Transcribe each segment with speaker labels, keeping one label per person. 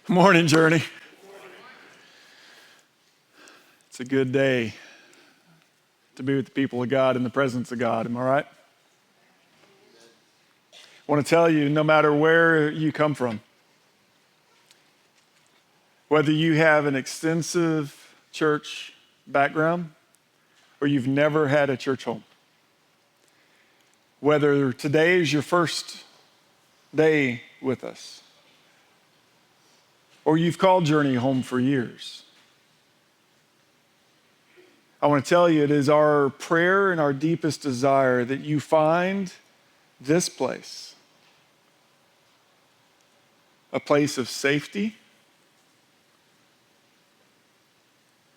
Speaker 1: Morning, Journey. It's a good day to be with the people of God in the presence of God. Am I right? I want to tell you, no matter where you come from, whether you have an extensive church background or you've never had a church home, whether today is your first day with us or you've called Journey home for years, I want to tell you it is our prayer and our deepest desire that you find this place a place of safety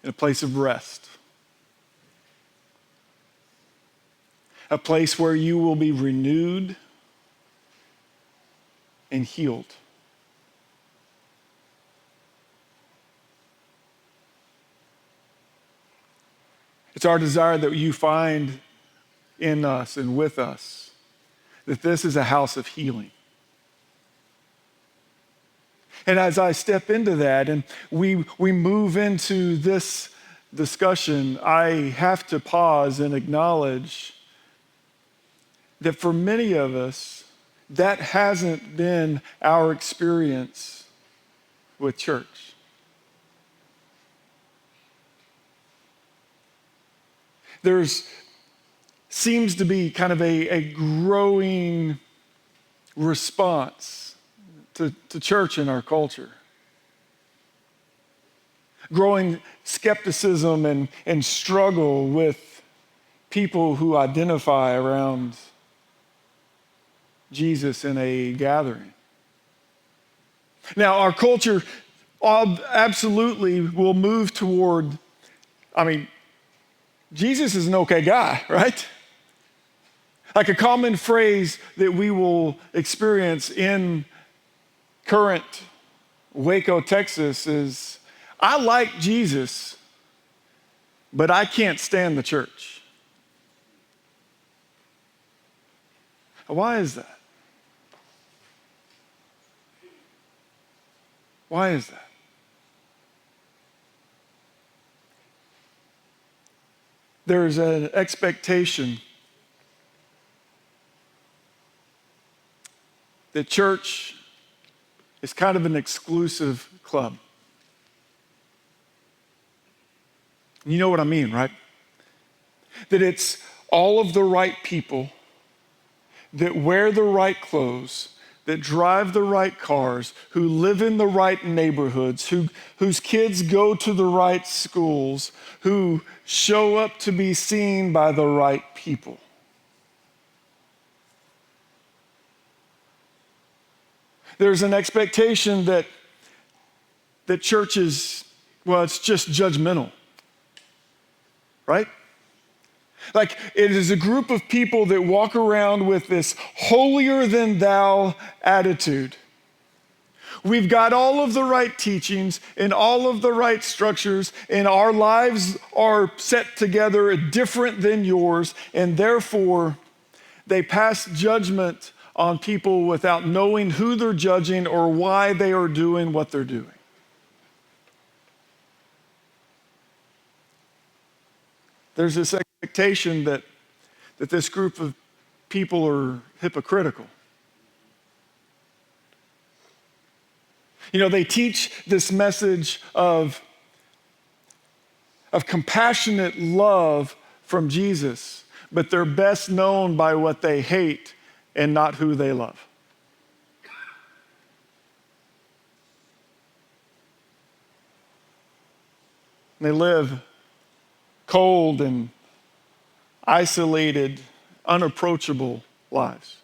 Speaker 1: and a place of rest. A place where you will be renewed and healed. It's our desire that you find in us and with us that this is a house of healing. And as I step into that and we move into this discussion, I have to pause and acknowledge that for many of us, that hasn't been our experience with church. There's seems to be kind of a growing response to church in our culture. Growing skepticism and struggle with people who identify around Jesus in a gathering. Now, our culture absolutely will move toward, Jesus is an okay guy, right? Like a common phrase that we will experience in current Waco, Texas is, I like Jesus, but I can't stand the church. Why is that? Why is that? There's an expectation that church is kind of an exclusive club. You know what I mean, right? That it's all of the right people that wear the right clothes, that drive the right cars, who live in the right neighborhoods, whose kids go to the right schools, who show up to be seen by the right people. There's an expectation that church is, it's just judgmental, right? Like it is a group of people that walk around with this holier than thou attitude. We've got all of the right teachings and all of the right structures, and our lives are set together different than yours, and therefore they pass judgment on people without knowing who they're judging or why they are doing what they're doing. There's this expectation that this group of people are hypocritical. You know, they teach this message of compassionate love from Jesus, but they're best known by what they hate and not who they love. They live cold and isolated, unapproachable lives.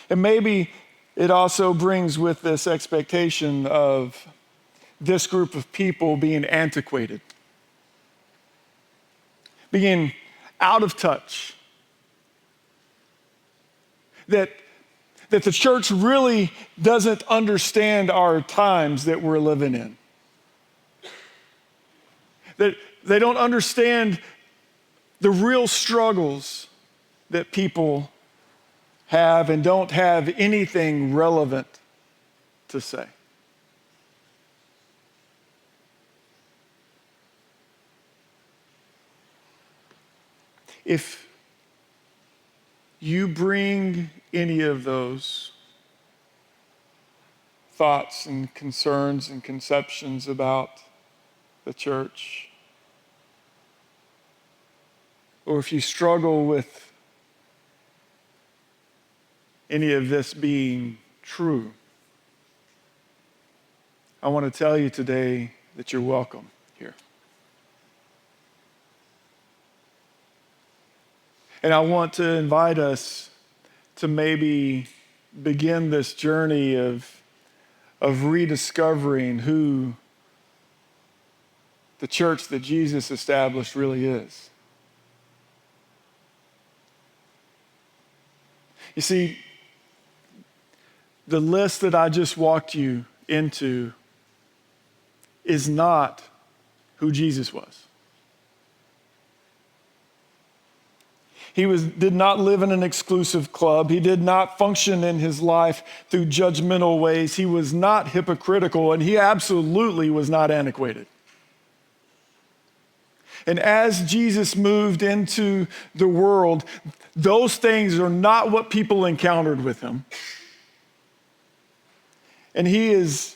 Speaker 1: And maybe it also brings with this expectation of this group of people being antiquated, being out of touch. That the church really doesn't understand our times that we're living in. That they don't understand the real struggles that people have and don't have anything relevant to say. If you bring any of those thoughts and concerns and conceptions about the church, or if you struggle with any of this being true, I want to tell you today that you're welcome here. And I want to invite us to maybe begin this journey of rediscovering who the church that Jesus established really is. You see, the list that I just walked you into is not who Jesus was. He did not live in an exclusive club. He did not function in his life through judgmental ways. He was not hypocritical, and he absolutely was not antiquated. And as Jesus moved into the world, those things are not what people encountered with him. And he is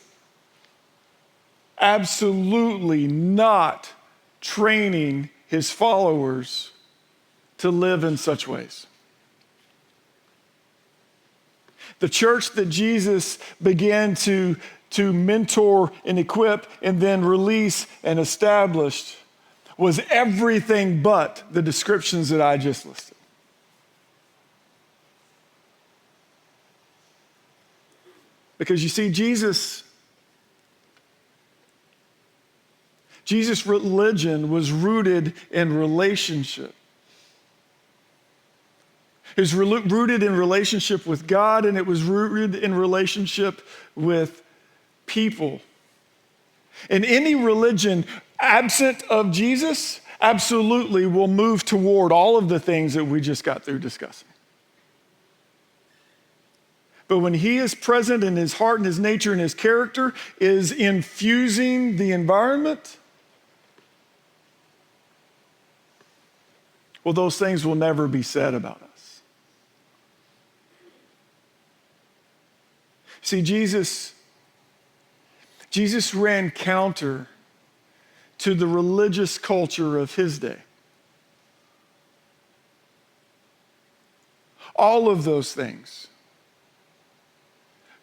Speaker 1: absolutely not training his followers to live in such ways. The church that Jesus began to mentor and equip and then release and establish was everything but the descriptions that I just listed. Because you see, Jesus' religion was rooted in relationship. It was rooted in relationship with God, and it was rooted in relationship with people. And any religion absent of Jesus absolutely will move toward all of the things that we just got through discussing. But when he is present in his heart and his nature and his character is infusing the environment, well, those things will never be said about us. See, Jesus ran counter to the religious culture of his day. All of those things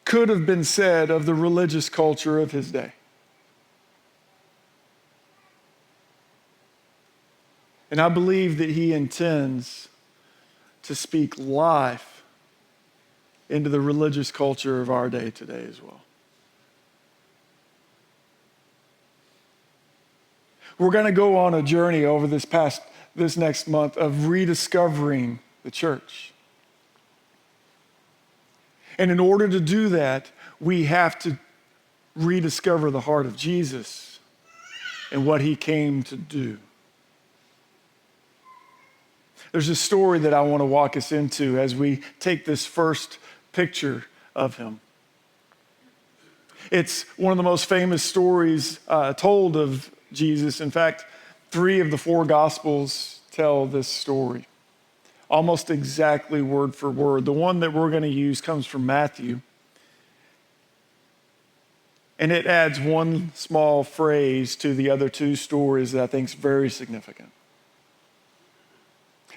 Speaker 1: could have been said of the religious culture of his day. And I believe that he intends to speak life into the religious culture of our day today as well. We're going to go on a journey over this next month of rediscovering the church. And in order to do that, we have to rediscover the heart of Jesus and what he came to do. There's a story that I want to walk us into as we take this first picture of him. It's one of the most famous stories told of Jesus. In fact, 3 of the 4 Gospels tell this story, almost exactly word for word. The one that we're going to use comes from Matthew, and it adds one small phrase to the other 2 stories that I think is very significant.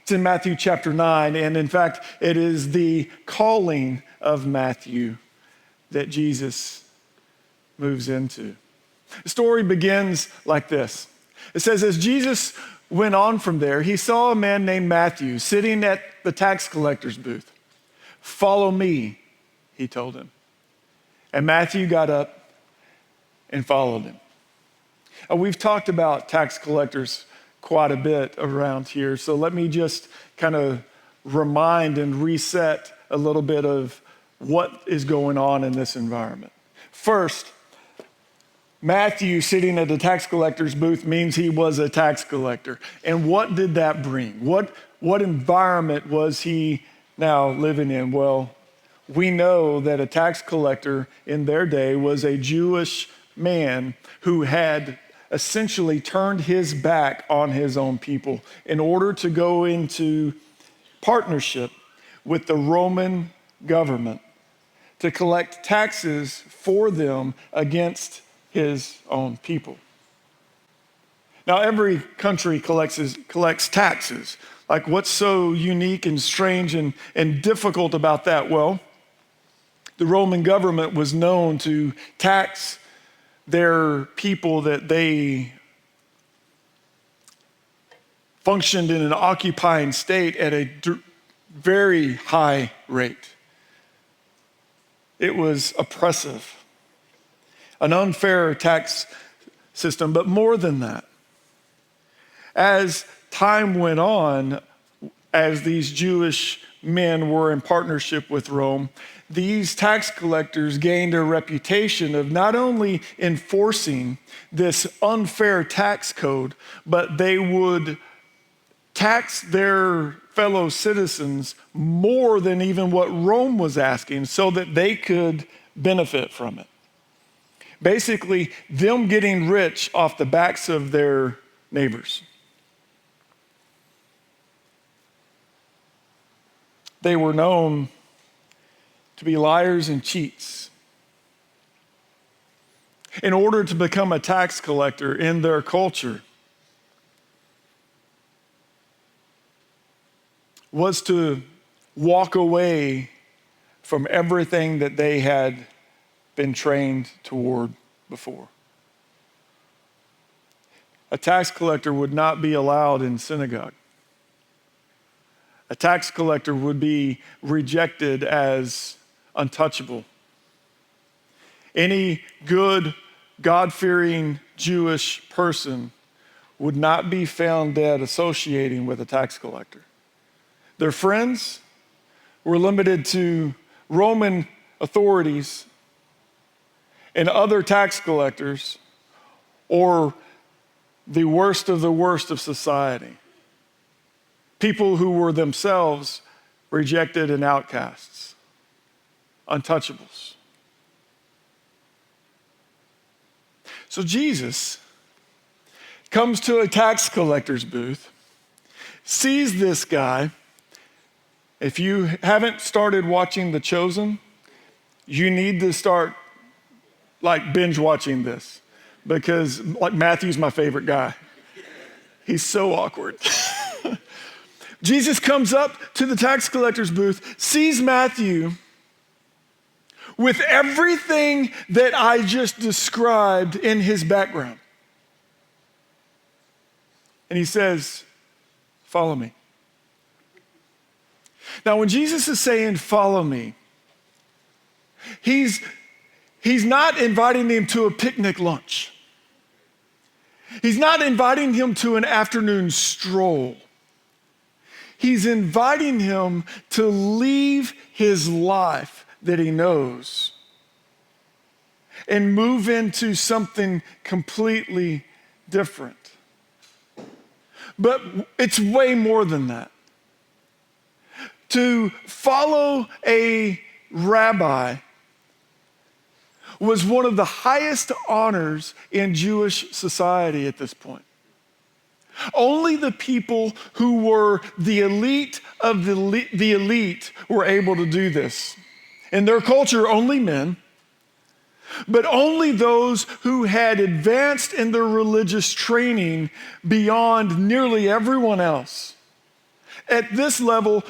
Speaker 1: It's in Matthew chapter 9, and in fact, it is the calling of Matthew that Jesus moves into. The story begins like this. It says, as Jesus went on from there, he saw a man named Matthew sitting at the tax collector's booth. Follow me, he told him. And Matthew got up and followed him. We've talked about tax collectors quite a bit around here, so let me just kind of remind and reset a little bit of what is going on in this environment. First, Matthew sitting at the tax collector's booth means he was a tax collector. And what did that bring? What environment was he now living in? Well, we know that a tax collector in their day was a Jewish man who had essentially turned his back on his own people in order to go into partnership with the Roman government to collect taxes for them against his own people. Now, every country collects taxes. Like, what's so unique and strange and difficult about that? Well, the Roman government was known to tax their people that they functioned in an occupying state at a very high rate. It was oppressive, an unfair tax system, but more than that. As time went on, as these Jewish men were in partnership with Rome, these tax collectors gained a reputation of not only enforcing this unfair tax code, but they would tax their fellow citizens more than even what Rome was asking so that they could benefit from it. Basically, them getting rich off the backs of their neighbors. They were known to be liars and cheats. In order to become a tax collector in their culture was to walk away from everything that they had been trained toward before. A tax collector would not be allowed in synagogue. A tax collector would be rejected as untouchable. Any good, God-fearing Jewish person would not be found dead associating with a tax collector. Their friends were limited to Roman authorities and other tax collectors, or the worst of society. People who were themselves rejected and outcasts, untouchables. So Jesus comes to a tax collector's booth, sees this guy. If you haven't started watching The Chosen, you need to start binge watching this, because Matthew's my favorite guy. He's so awkward. Jesus comes up to the tax collector's booth, sees Matthew with everything that I just described in his background. And he says, "Follow me." Now, when Jesus is saying, "Follow me," he's not inviting him to a picnic lunch. He's not inviting him to an afternoon stroll. He's inviting him to leave his life that he knows and move into something completely different. But it's way more than that. To follow a rabbi was one of the highest honors in Jewish society at this point. Only the people who were the elite of the elite were able to do this. In their culture, only men, but only those who had advanced in their religious training beyond nearly everyone else. At this level,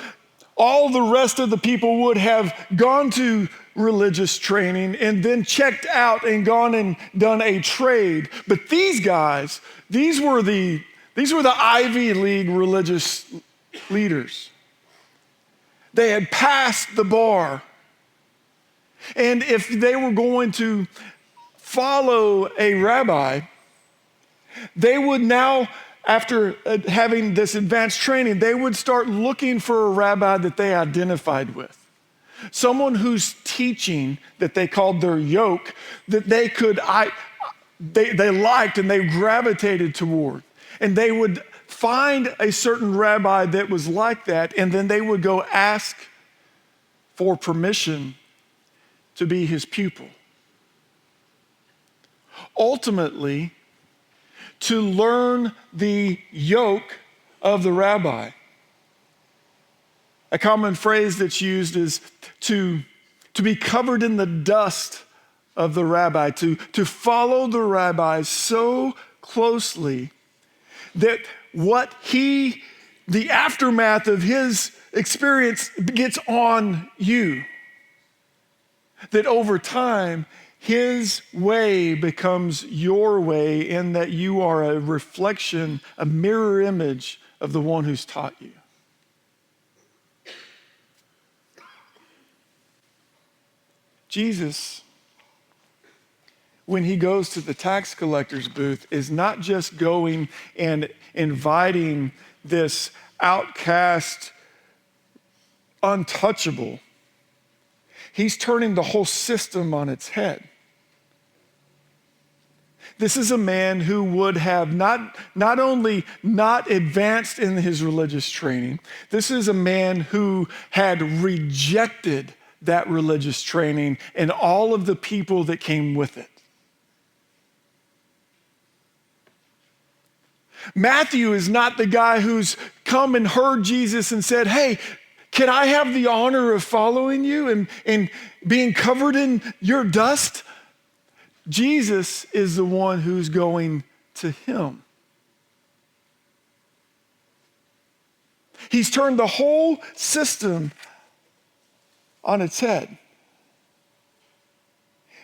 Speaker 1: all the rest of the people would have gone to religious training and then checked out and gone and done a trade. But these guys, these were the Ivy League religious leaders. They had passed the bar. And if they were going to follow a rabbi, they would now, after having this advanced training, they would start looking for a rabbi that they identified with. Someone whose teaching that they called their yoke, that they liked and they gravitated toward. And they would find a certain rabbi that was like that, and then they would go ask for permission to be his pupil. Ultimately, to learn the yoke of the rabbi. A common phrase that's used is to be covered in the dust of the rabbi, to follow the rabbi so closely that the aftermath of his experience gets on you. That over time, his way becomes your way in that you are a reflection, a mirror image of the one who's taught you. Jesus, when he goes to the tax collector's booth, is not just going and inviting this outcast, untouchable. He's turning the whole system on its head. This is a man who would have not only not advanced in his religious training, this is a man who had rejected that religious training and all of the people that came with it. Matthew is not the guy who's come and heard Jesus and said, hey, can I have the honor of following you and being covered in your dust? Jesus is the one who's going to him. He's turned the whole system on its head.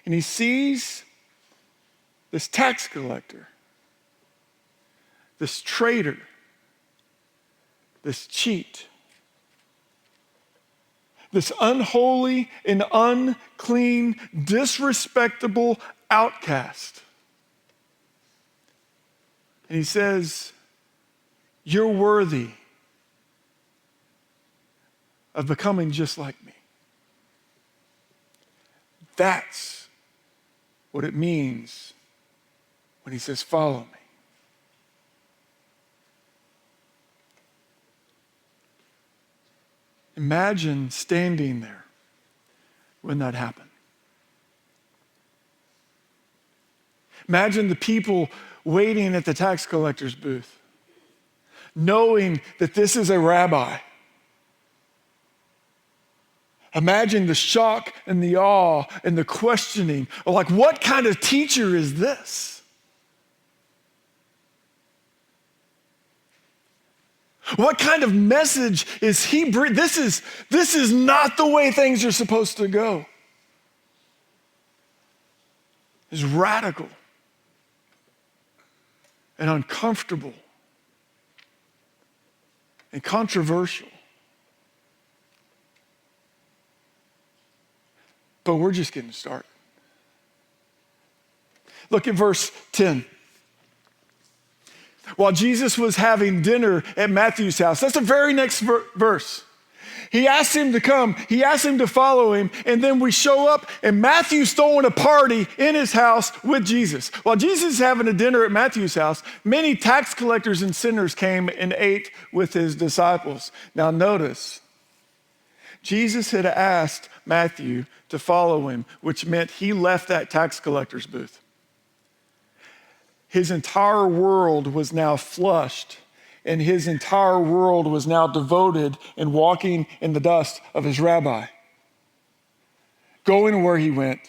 Speaker 1: And he sees this tax collector, this traitor, this cheat, this unholy and unclean, disrespectable outcast. And he says, you're worthy of becoming just like me. That's what it means when he says, follow me. Imagine standing there when that happened. Imagine the people waiting at the tax collector's booth, knowing that this is a rabbi. Imagine the shock and the awe and the questioning of like, what kind of teacher is this? What kind of message is he bringing? This is not the way things are supposed to go. It's radical and uncomfortable and controversial. But we're just getting started. Look at verse 10. While Jesus was having dinner at Matthew's house, that's the very next verse. He asked him to come, he asked him to follow him, and then we show up and Matthew's throwing a party in his house with Jesus. While Jesus is having a dinner at Matthew's house, many tax collectors and sinners came and ate with his disciples. Now notice, Jesus had asked Matthew to follow him, which meant he left that tax collector's booth. His entire world was now flushed, and his entire world was now devoted and walking in the dust of his rabbi. Going where he went,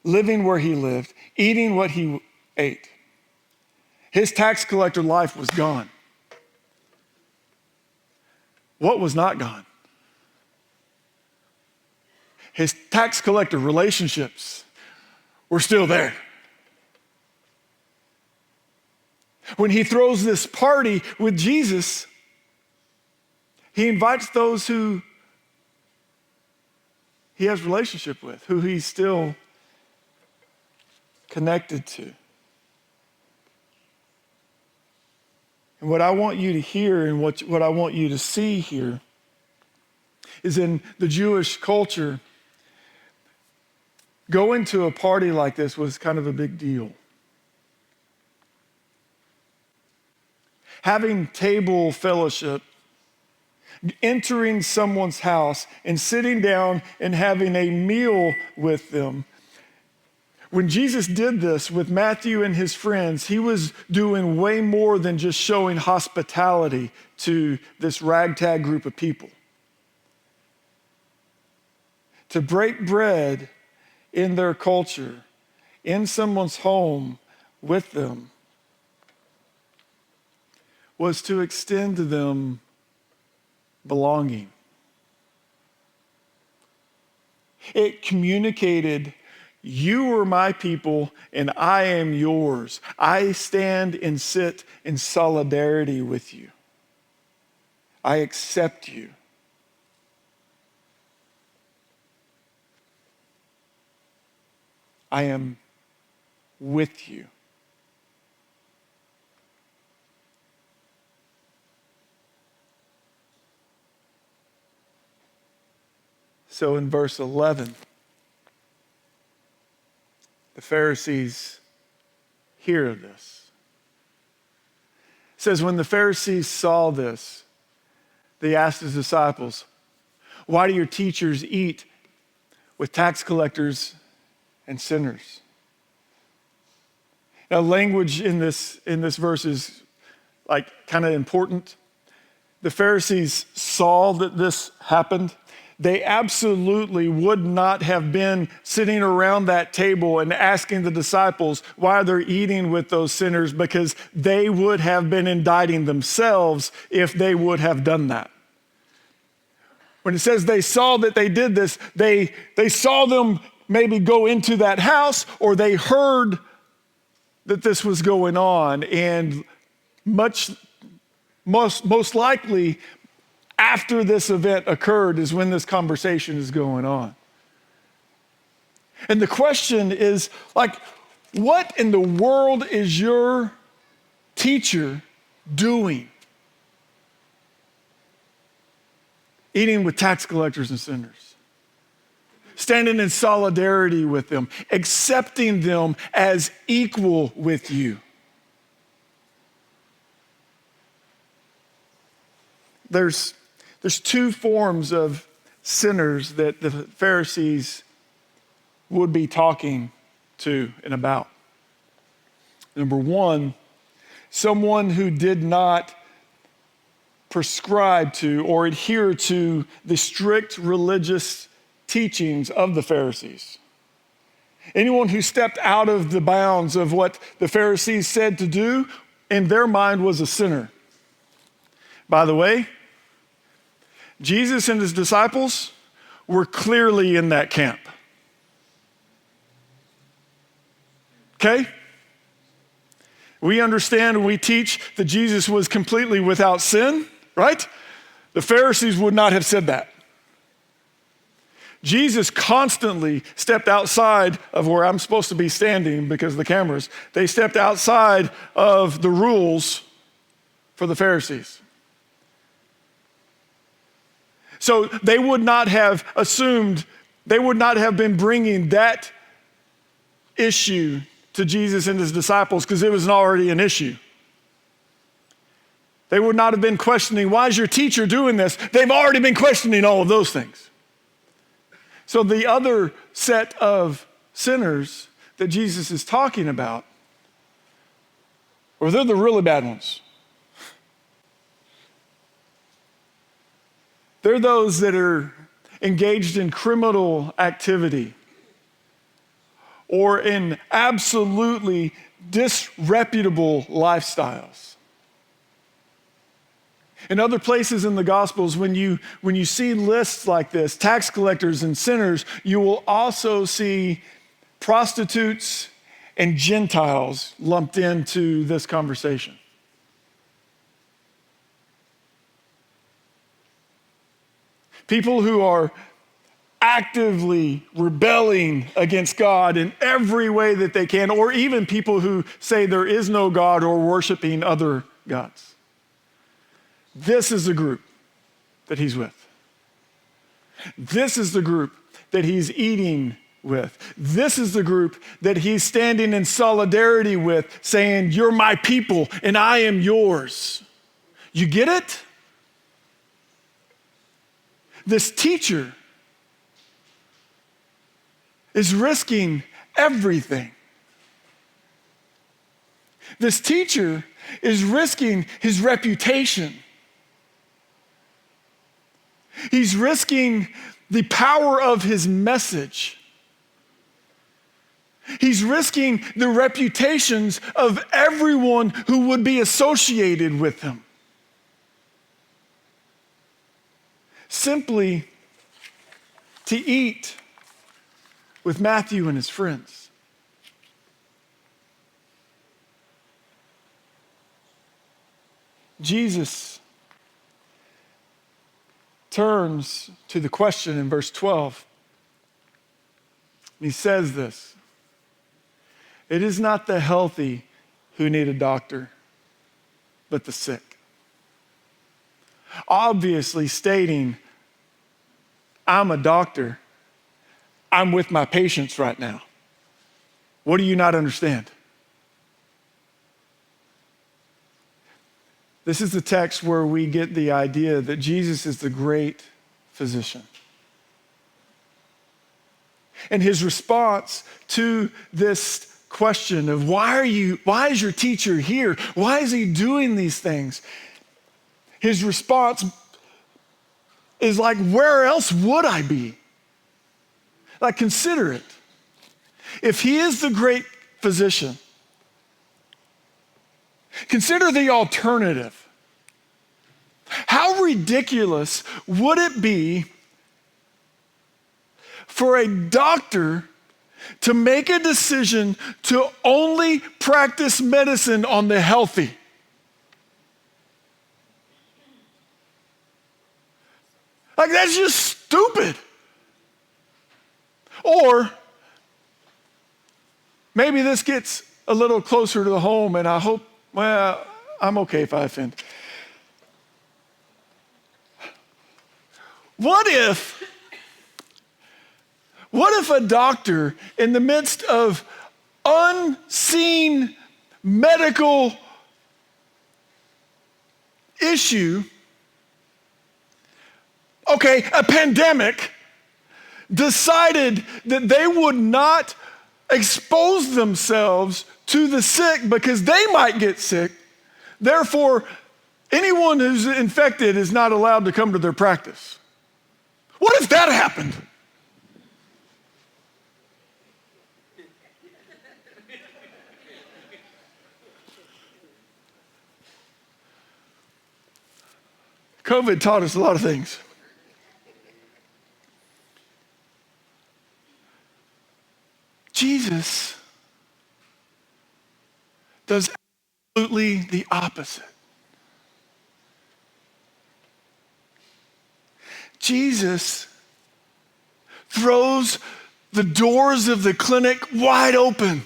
Speaker 1: living where he lived, eating what he ate. His tax collector life was gone. What was not gone? His tax collector relationships were still there. When he throws this party with Jesus, he invites those who he has relationship with, who he's still connected to. And what I want you to hear and what I want you to see here is in the Jewish culture, going to a party like this was kind of a big deal. Having table fellowship entering someone's house and sitting down and having a meal with them. When Jesus did this with Matthew and his friends, he was doing way more than just showing hospitality to this ragtag group of people. To break bread in their culture, in someone's home with them, was to extend to them belonging. It communicated, you are my people and I am yours. I stand and sit in solidarity with you. I accept you. I am with you. So in verse 11, the Pharisees hear this. It says, when the Pharisees saw this, they asked his disciples, why do your teachers eat with tax collectors and sinners? Now, language in this verse is like kind of important. The Pharisees saw that this happened. They absolutely would not have been sitting around that table and asking the disciples why they're eating with those sinners, because they would have been indicting themselves if they would have done that. When it says they saw that they did this, they saw them maybe go into that house, or they heard that this was going on, and most likely after this event occurred is when this conversation is going on. And the question is, like, what in the world is your teacher doing? Eating with tax collectors and sinners. Standing in solidarity with them, accepting them as equal with you. There's two forms of sinners that the Pharisees would be talking to and about. Number one, someone who did not prescribe to or adhere to the strict religious teachings of the Pharisees. Anyone who stepped out of the bounds of what the Pharisees said to do, in their mind, was a sinner. By the way, Jesus and his disciples were clearly in that camp. Okay? We understand and we teach that Jesus was completely without sin, right? The Pharisees would not have said that. Jesus constantly stepped outside of where I'm supposed to be standing because of the cameras. They stepped outside of the rules for the Pharisees. So they would not have assumed, they would not have been bringing that issue to Jesus and his disciples because it was already an issue. They would not have been questioning, why is your teacher doing this? They've already been questioning all of those things. So the other set of sinners that Jesus is talking about, or they're the really bad ones. They're those that are engaged in criminal activity or in absolutely disreputable lifestyles. In other places in the Gospels, when you see lists like this, tax collectors and sinners, you will also see prostitutes and Gentiles lumped into this conversation. People who are actively rebelling against God in every way that they can, or even people who say there is no God or worshiping other gods. This is the group that he's with. This is the group that he's eating with. This is the group that he's standing in solidarity with, saying, you're my people and I am yours. You get it? This teacher is risking everything. This teacher is risking his reputation. He's risking the power of his message. He's risking the reputations of everyone who would be associated with him. Simply to eat with Matthew and his friends. Jesus turns to the question in verse 12. He says this: "It is not the healthy who need a doctor, but the sick." Obviously stating, I'm a doctor. I'm with my patients right now. What do you not understand? This is the text where we get the idea that Jesus is the great physician. And his response to this question of why is your teacher here? Why is he doing these things? His response is like, where else would I be? Like, consider it. If he is the great physician, consider the alternative. How ridiculous would it be for a doctor to make a decision to only practice medicine on the healthy? Like, that's just stupid. Or maybe this gets a little closer to the home, and I hope, well, I'm okay if I offend. What if a doctor, in the midst of unseen medical issue, a pandemic, decided that they would not expose themselves to the sick because they might get sick. Therefore, anyone who's infected is not allowed to come to their practice? What if that happened? COVID taught us a lot of things. Jesus does absolutely the opposite. Jesus throws the doors of the clinic wide open.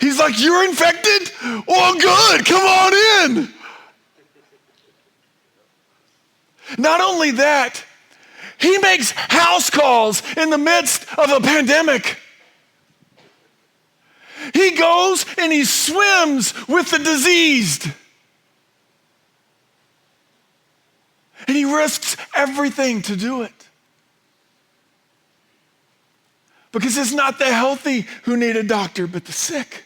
Speaker 1: He's like, you're infected? Well, good, come on in. Not only that, he makes house calls in the midst of a pandemic. He goes and he swims with the diseased. And he risks everything to do it. Because it's not the healthy who need a doctor, but the sick.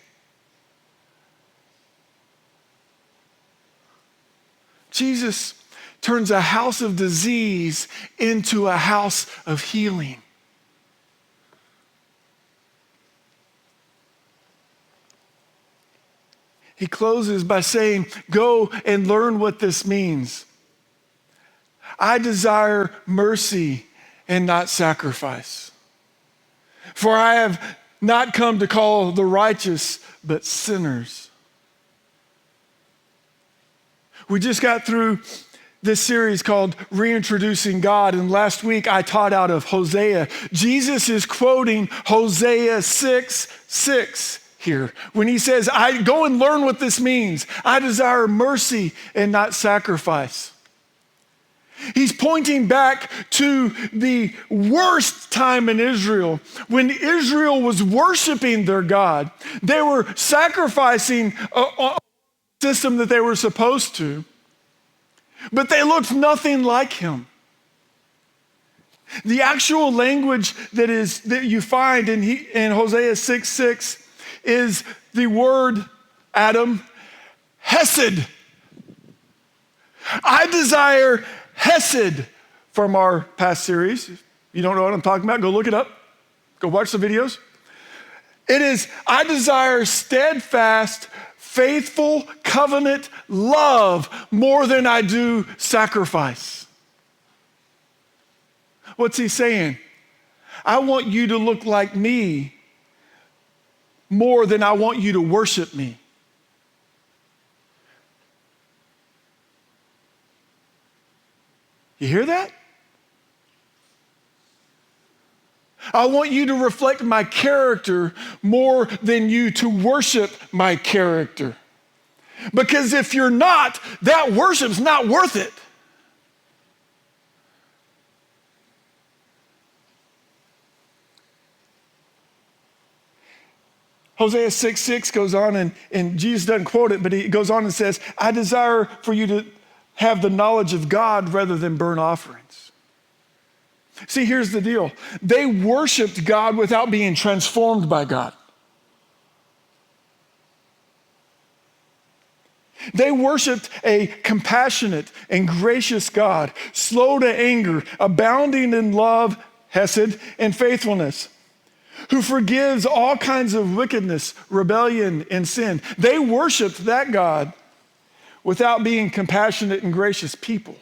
Speaker 1: Jesus turns a house of disease into a house of healing. He closes by saying, go and learn what this means. I desire mercy and not sacrifice. For I have not come to call the righteous, but sinners. We just got through this series called Reintroducing God, and last week I taught out of Hosea. Jesus is quoting Hosea 6:6 here when he says, I go and learn what this means. I desire mercy and not sacrifice. He's pointing back to the worst time in Israel when Israel was worshiping their God. They were sacrificing a system that they were supposed to. but they looked nothing like him. The actual language that you find in Hosea 6:6 is the word, Adam, hesed. I desire hesed from our past series. If you don't know what I'm talking about, go look it up. Go watch the videos. It is, I desire steadfast, faithful, covenant love more than I do sacrifice. What's he saying? I want you to look like me more than I want you to worship me. You hear that? I want you to reflect my character more than you to worship my character. Because if you're not, that worship's not worth it. Hosea 6:6 goes on, and Jesus doesn't quote it, but he goes on and says, I desire for you to have the knowledge of God rather than burnt offerings. See, here's the deal. They worshiped God without being transformed by God. They worshiped a compassionate and gracious God, slow to anger, abounding in love, hesed, and faithfulness, who forgives all kinds of wickedness, rebellion, and sin. They worshiped that God without being compassionate and gracious people.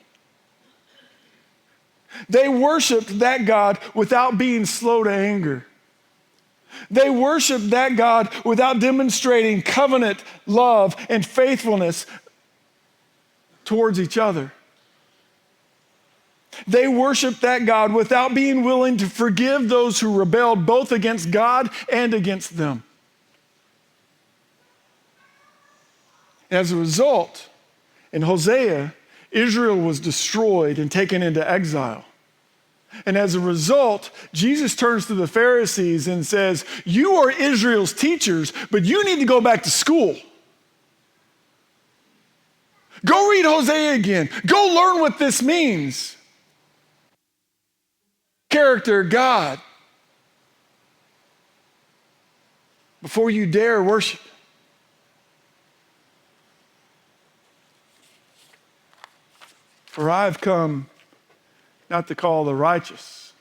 Speaker 1: They worshiped that God without being slow to anger. They worshiped that God without demonstrating covenant love and faithfulness towards each other. They worshiped that God without being willing to forgive those who rebelled both against God and against them. As a result, in Hosea, Israel was destroyed and taken into exile. And as a result, Jesus turns to the Pharisees and says, you are Israel's teachers, but you need to go back to school. Go read Hosea again. Go learn what this means. Character, God, before you dare worship. For I've come not to call the righteous,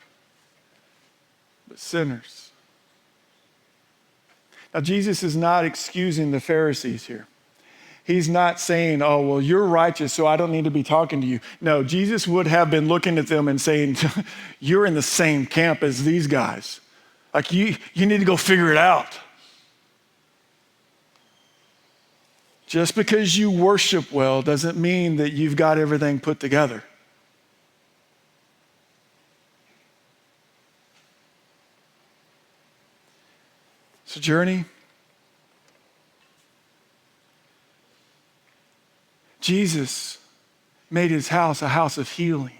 Speaker 1: but sinners. Now, Jesus is not excusing the Pharisees here. He's not saying, oh, well, you're righteous, so I don't need to be talking to you. No, Jesus would have been looking at them and saying, you're in the same camp as these guys. Like, you need to go figure it out. Just because you worship well doesn't mean that you've got everything put together. So, Journey, Jesus made his house a house of healing.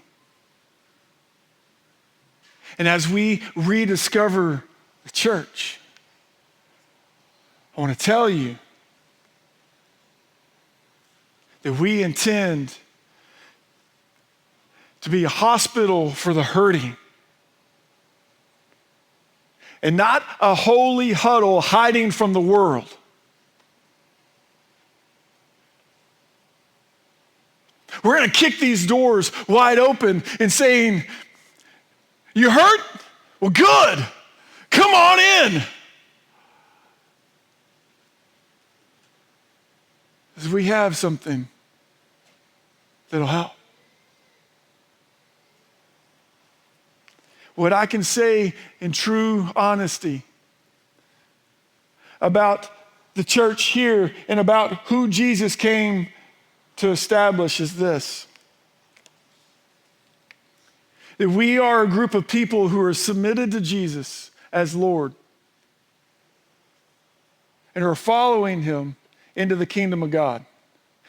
Speaker 1: And as we rediscover the church, I want to tell you that we intend to be a hospital for the hurting and not a holy huddle hiding from the world. We're going to kick these doors wide open and saying, you hurt? Well, good. Come on in. Because we have something that'll help. What I can say in true honesty about the church here and about who Jesus came to establish is this: that we are a group of people who are submitted to Jesus as Lord and are following him into the kingdom of God.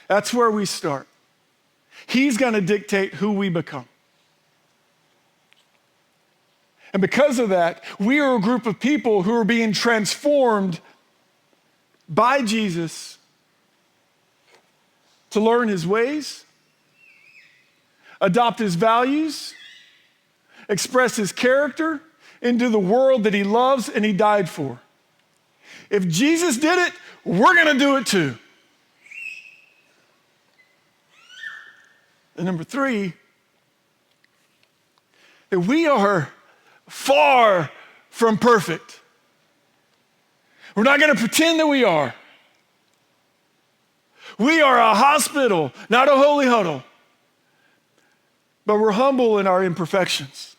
Speaker 1: That's where we start. He's going to dictate who we become. And because of that, we are a group of people who are being transformed by Jesus to learn his ways adopt his values, express his character into the world that he loves and he died for. If Jesus did it, we're going to do it too. And number 3, that we are far from perfect. We're not going to pretend that we are. We are a hospital, not a holy huddle. But we're humble in our imperfections.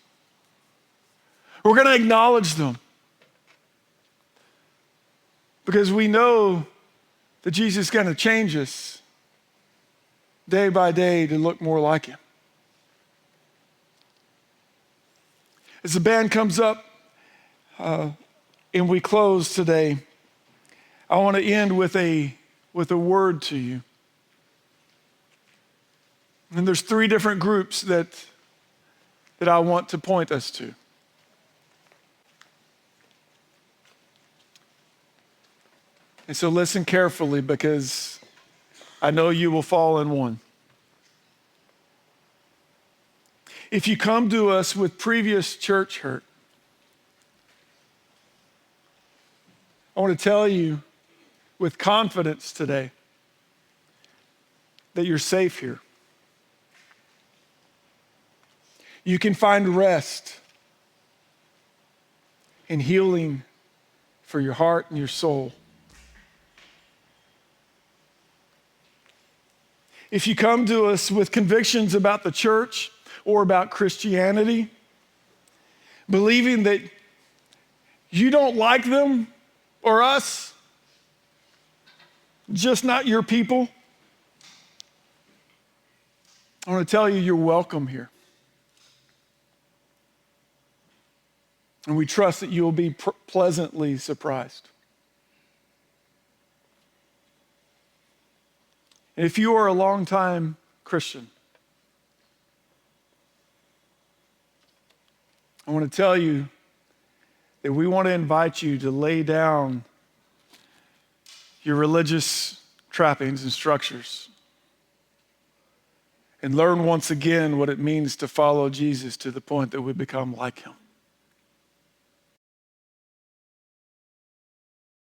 Speaker 1: We're going to acknowledge them. Because we know that Jesus is going to change us day by day to look more like him. As the band comes up and we close today, I want to end with a word to you. And there's 3 different groups that I want to point us to. And so listen carefully, because I know you will fall in one. If you come to us with previous church hurt, I want to tell you with confidence today that you're safe here. You can find rest and healing for your heart and your soul. If you come to us with convictions about the church or about Christianity, believing that you don't like them or us, just not your people, I want to tell you you're welcome here. And we trust that you will be pleasantly surprised. And if you are a longtime Christian, I want to tell you that we want to invite you to lay down your religious trappings and structures and learn once again what it means to follow Jesus to the point that we become like him.